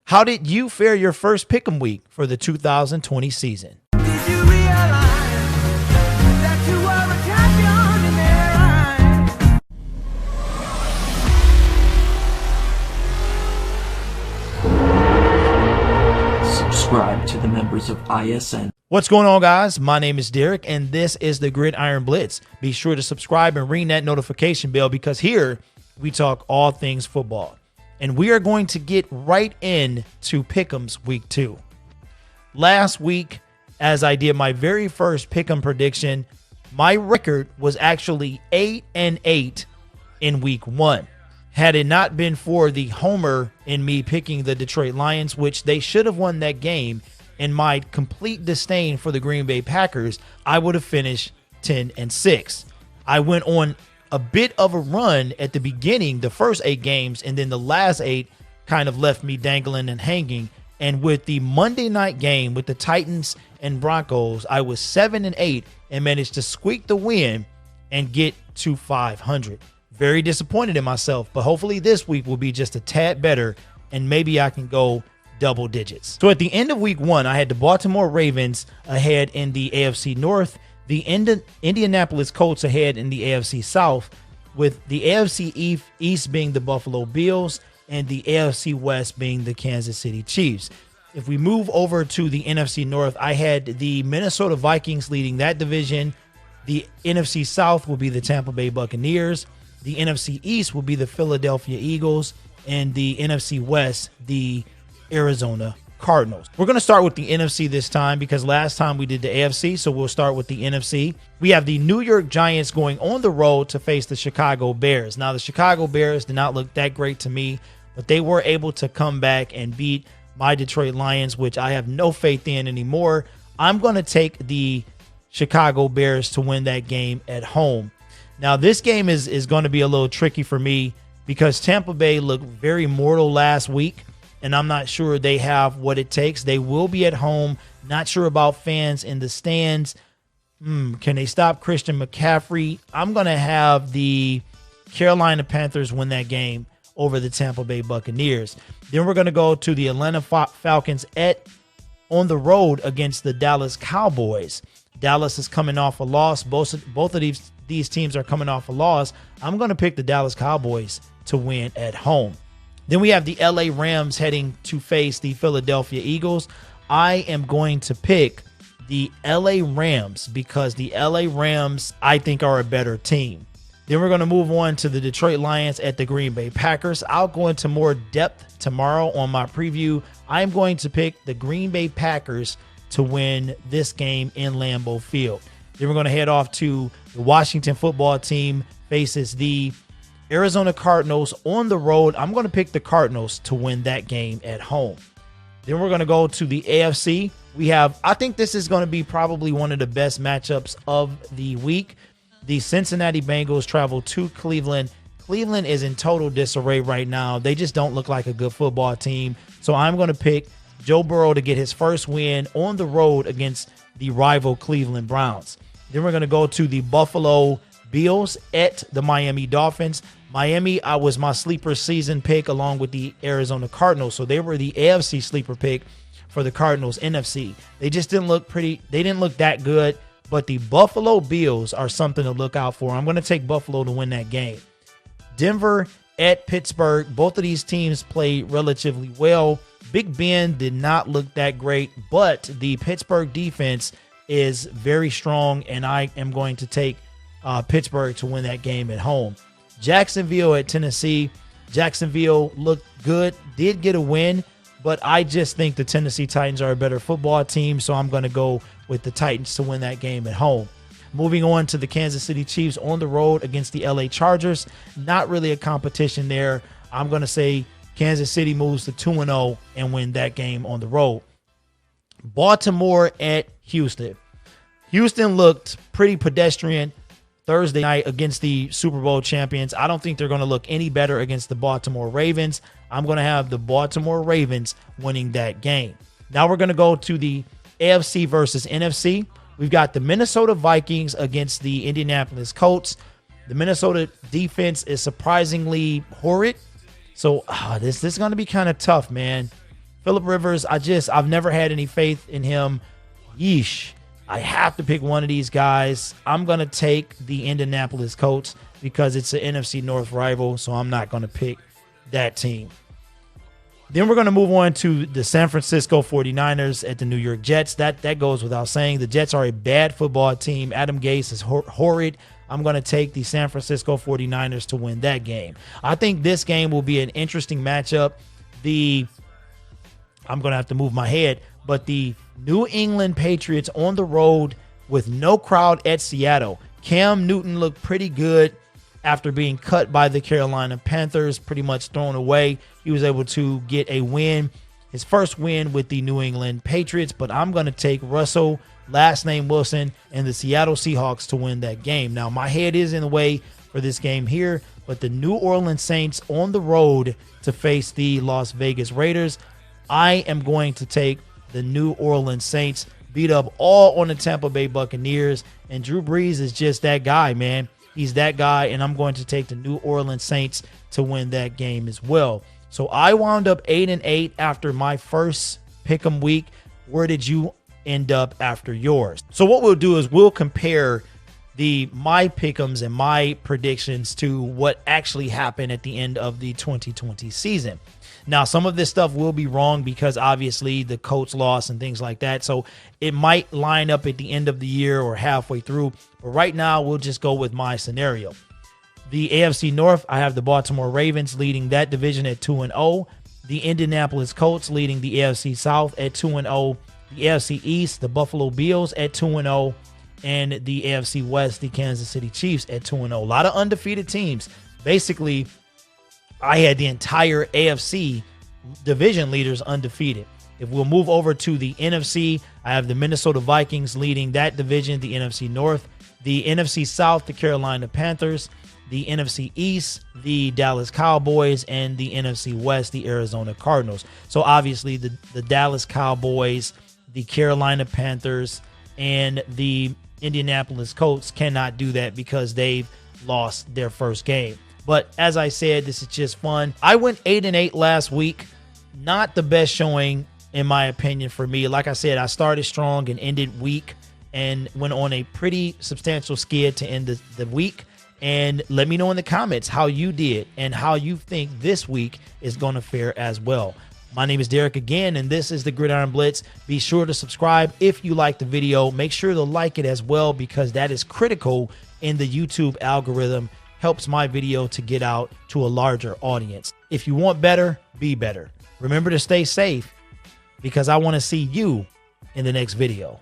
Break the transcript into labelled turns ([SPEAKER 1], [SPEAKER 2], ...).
[SPEAKER 1] How did you fare your first pick'em week for the 2020 season?
[SPEAKER 2] Did you realize that you were a champion in their eyes?
[SPEAKER 3] Subscribe to the members of ISN.
[SPEAKER 1] What's going on, guys? My name is Derek, and this is the Gridiron Blitz. Be sure to subscribe and ring that notification bell because here we talk all things football. And we are going to get right into Pick'em's Week 2. Last week, as I did my very first Pick'em prediction, my record was actually 8-8 in Week 1. Had it not been for the homer in me picking the Detroit Lions, which they should have won that game, and my complete disdain for the Green Bay Packers, I would have finished 10-6. I went on a bit of a run at the beginning, the first 8 games, and then the last 8 kind of left me dangling and hanging. And with the Monday night game with the Titans and Broncos, I was 7-8 and managed to squeak the win and get to 500. Very disappointed in myself, but hopefully this week will be just a tad better and maybe I can go double digits. So at the end of Week 1, I had the Baltimore Ravens ahead in the AFC North, the Indianapolis Colts ahead in the AFC South, with the AFC East being the Buffalo Bills and the AFC West being the Kansas City Chiefs. If we move over to the NFC North, I had the Minnesota Vikings leading that division. The NFC South will be the Tampa Bay Buccaneers. The NFC East will be the Philadelphia Eagles. And the NFC West, the Arizona Cardinals. We're going to start with the NFC this time because last time we did the AFC, so we'll start with the NFC. We have the New York Giants going on the road to face the Chicago Bears. Now, the Chicago Bears did not look that great to me, but they were able to come back and beat my Detroit Lions, which I have no faith in anymore. I'm going to take the Chicago Bears to win that game at home. Now, this game is going to be a little tricky for me because Tampa Bay looked very mortal last week, and I'm not sure they have what it takes. They will be at home. Not sure about fans in the stands. Can they stop Christian McCaffrey? I'm going to have the Carolina Panthers win that game over the Tampa Bay Buccaneers. Then we're going to go to the Atlanta Falcons on the road against the Dallas Cowboys. Dallas is coming off a loss. Both of these teams are coming off a loss. I'm going to pick the Dallas Cowboys to win at home. Then we have the LA Rams heading to face the Philadelphia Eagles. I am going to pick the LA Rams because the LA Rams, I think, are a better team. Then we're going to move on to the Detroit Lions at the Green Bay Packers. I'll go into more depth tomorrow on my preview. I'm going to pick the Green Bay Packers to win this game in Lambeau Field. Then we're going to head off to the Washington football team faces the Arizona Cardinals on the road. I'm going to pick the Cardinals to win that game at home. Then we're going to go to the AFC. I think this is going to be probably one of the best matchups of the week. The Cincinnati Bengals travel to Cleveland. Cleveland is in total disarray right now. They just don't look like a good football team. So I'm going to pick Joe Burrow to get his first win on the road against the rival Cleveland Browns. Then we're going to go to the Buffalo Bills at the Miami Dolphins. Miami, I was my sleeper season pick along with the Arizona Cardinals. So they were the AFC sleeper pick for the Cardinals NFC. They just didn't look pretty. They didn't look that good, but the Buffalo Bills are something to look out for. I'm going to take Buffalo to win that game. Denver at Pittsburgh. Both of these teams played relatively well. Big Ben did not look that great, but the Pittsburgh defense is very strong, and I am going to take Pittsburgh to win that game at home. Jacksonville at Tennessee. Jacksonville looked good, did get a win, but I just think the Tennessee Titans are a better football team, so I'm going to go with the Titans to win that game at home. Moving on to the Kansas City Chiefs on the road against the LA Chargers. Not really a competition there. I'm going to say Kansas City moves to 2-0 and win that game on the road. Baltimore at Houston. Houston looked pretty pedestrian Thursday night against the Super Bowl champions. I don't think they're going to look any better against the Baltimore Ravens. I'm going to have the Baltimore Ravens winning that game. Now we're going to go to the AFC versus NFC. We've got the Minnesota Vikings against the Indianapolis Colts. The Minnesota defense is surprisingly horrid. So this is going to be kind of tough, man. Phillip Rivers, I've never had any faith in him. Yeesh. I have to pick one of these guys. I'm going to take the Indianapolis Colts because it's an NFC North rival, so I'm not going to pick that team. Then we're going to move on to the San Francisco 49ers at the New York Jets. That goes without saying. The Jets are a bad football team. Adam Gase is horrid. I'm going to take the San Francisco 49ers to win that game. I think this game will be an interesting matchup. I'm going to have to move my head, but the New England Patriots on the road with no crowd at Seattle. Cam Newton looked pretty good after being cut by the Carolina Panthers, pretty much thrown away. He was able to get a win, his first win with the New England Patriots, but I'm going to take Russell, last name Wilson, and the Seattle Seahawks to win that game. Now, my head is in the way for this game here, but the New Orleans Saints on the road to face the Las Vegas Raiders. I am going to take the New Orleans Saints, beat up all on the Tampa Bay Buccaneers, and Drew Brees is just that guy, man. He's that guy, and I'm going to take the New Orleans Saints to win that game as well. So I wound up 8-8 after my first pick'em week. Where did you end up after yours? So what we'll do is we'll compare my pick'ems and my predictions to what actually happened at the end of the 2020 season. Now, some of this stuff will be wrong because obviously the Colts lost and things like that. So it might line up at the end of the year or halfway through. But right now, we'll just go with my scenario. The AFC North, I have the Baltimore Ravens leading that division at 2-0. The Indianapolis Colts leading the AFC South at 2-0. The AFC East, the Buffalo Bills at 2-0. And the AFC West, the Kansas City Chiefs at 2-0. A lot of undefeated teams. Basically, I had the entire AFC division leaders undefeated. If we'll move over to the NFC, I have the Minnesota Vikings leading that division, the NFC North. The NFC South, the Carolina Panthers. The NFC East, the Dallas Cowboys. And the NFC West, the Arizona Cardinals. So obviously the Dallas Cowboys, the Carolina Panthers, and the Indianapolis Colts cannot do that because they've lost their first game. But as I said, this is just fun. I went 8-8 last week. Not the best showing, in my opinion, for me. Like I said, I started strong and ended weak and went on a pretty substantial skid to end the week. And let me know in the comments how you did and how you think this week is going to fare as well. My name is Derek again, and this is the Gridiron Blitz. Be sure to subscribe if you like the video. Make sure to like it as well because that is critical in the YouTube algorithm. Helps my video to get out to a larger audience. If you want better, be better. Remember to stay safe because I want to see you in the next video.